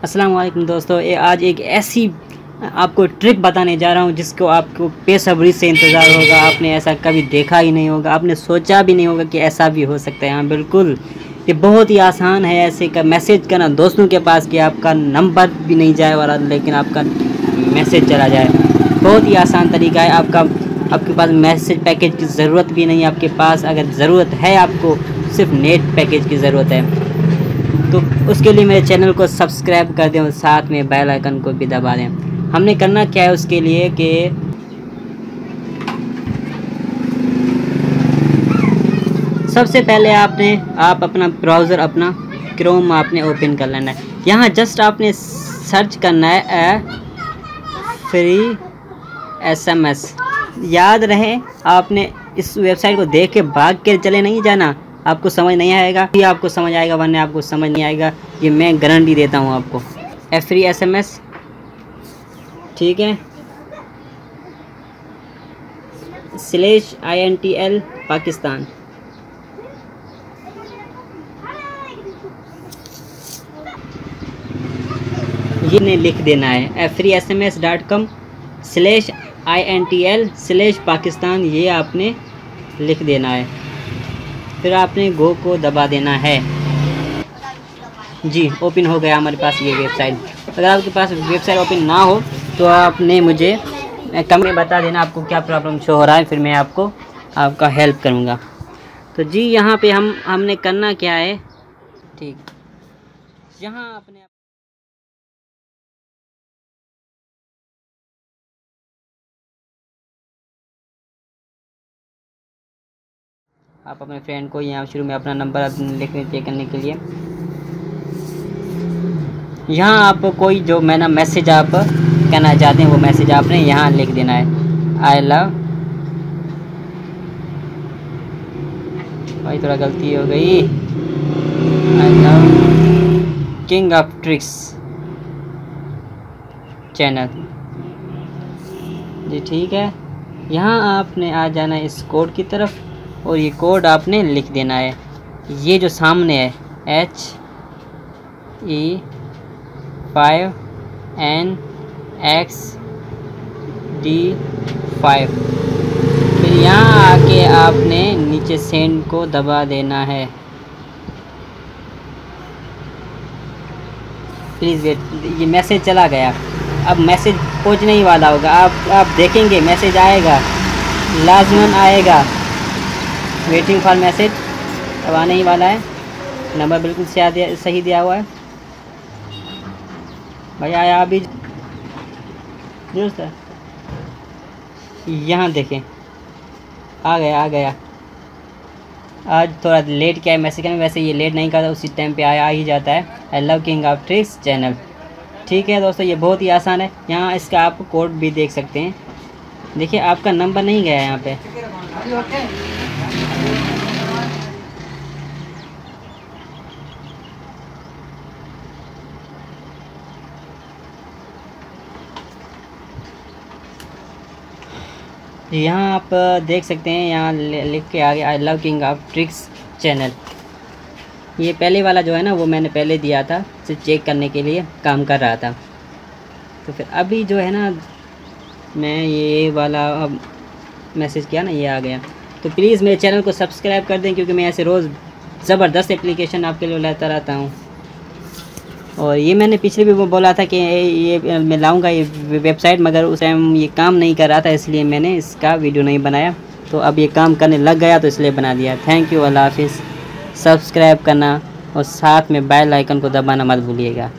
अस्सलाम वालेकुम दोस्तों, आज एक ऐसी आपको ट्रिक बताने जा रहा हूँ जिसको आपको बेसब्री से इंतज़ार होगा। आपने ऐसा कभी देखा ही नहीं होगा, आपने सोचा भी नहीं होगा कि ऐसा भी हो सकता है। हाँ बिल्कुल, ये बहुत ही आसान है। ऐसे का मैसेज करना दोस्तों के पास कि आपका नंबर भी नहीं जाए वाला, लेकिन आपका मैसेज चला जाए। बहुत ही आसान तरीका है। आपके पास मैसेज पैकेज की ज़रूरत भी नहीं है। आपके पास अगर ज़रूरत है, आपको सिर्फ नेट पैकेज की ज़रूरत है, तो उसके लिए मेरे चैनल को सब्सक्राइब कर दें और साथ में बेल आइकन को भी दबा दें। हमने करना क्या है उसके लिए कि सबसे पहले आप अपना ब्राउज़र, अपना क्रोम आपने ओपन कर लेना है। यहाँ जस्ट आपने सर्च करना है फ्री SMS। याद रहे, आपने इस वेबसाइट को देख के भाग के चले नहीं जाना, आपको समझ नहीं आएगा। ये आपको समझ आएगा, वरना आपको समझ नहीं आएगा। ये मैं गारंटी देता हूँ आपको। फ्री SMS, ठीक है, /INTL पाकिस्तान। ये ने लिख देना है freesms.com/INTL/पाकिस्तान। ये आपने लिख देना है, फिर आपने गो को दबा देना है। जी, ओपन हो गया हमारे पास ये वेबसाइट। अगर आपके पास वेबसाइट ओपन ना हो तो आपने मुझे कमेंट में बता देना आपको क्या प्रॉब्लम शो हो रहा है, फिर मैं आपका हेल्प करूँगा। तो जी, यहाँ पे हमने करना क्या है, ठीक, यहाँ आप अपने फ्रेंड को यहाँ शुरू में अपना नंबर लिखने चेक करने के लिए यहाँ आप कोई जो मैंने मैसेज आप कहना चाहते हैं वो मैसेज आपने यहाँ लिख देना है। आई लव, भाई थोड़ा गलती हो गई, I love king of tricks channel. जी ठीक है, यहाँ आपने आ जाना है इस कोड की तरफ और ये कोड आपने लिख देना है। ये जो सामने है HE5NXD5, फिर यहाँ आके आपने नीचे सेंड को दबा देना है। प्लीज़ वेट, ये मैसेज चला गया। अब मैसेज पहुँचने ही वाला होगा। आप देखेंगे मैसेज आएगा, लाजमन आएगा। वेटिंग फॉर मैसेज, अब आने ही वाला है। नंबर बिल्कुल सही दिया हुआ है भैया। आया अभी सर, यहाँ देखें, आ गया। आज थोड़ा लेट क्या है मैसेज करने, वैसे ये लेट नहीं करता, उसी टाइम पे आ ही जाता है। आई love king of tricks channel. ठीक है दोस्तों, ये बहुत ही आसान है। यहाँ इसका आप कोड भी देख सकते हैं। देखिए, आपका नंबर नहीं गया है यहाँ पे। यहाँ आप देख सकते हैं, यहाँ लिख के आ गया आई love king of tricks channel. ये पहले वाला जो है ना, वो मैंने पहले दिया था, सिर्फ चेक करने के लिए काम कर रहा था। तो फिर अभी जो है ना, मैं ये वाला अब मैसेज किया ना, ये आ गया। तो प्लीज़ मेरे चैनल को सब्सक्राइब कर दें, क्योंकि मैं ऐसे रोज़ ज़बरदस्त एप्लीकेशन आपके लिए लाता रहता हूँ। और ये मैंने पिछले भी वो बोला था कि ये मैं लाऊंगा ये वेबसाइट, मगर उस टाइम ये काम नहीं कर रहा था, इसलिए मैंने इसका वीडियो नहीं बनाया। तो अब ये काम करने लग गया, तो इसलिए बना दिया। थैंक यू, अल्लाह हाफिज़। सब्सक्राइब करना और साथ में बेल आइकन को दबाना मत भूलिएगा।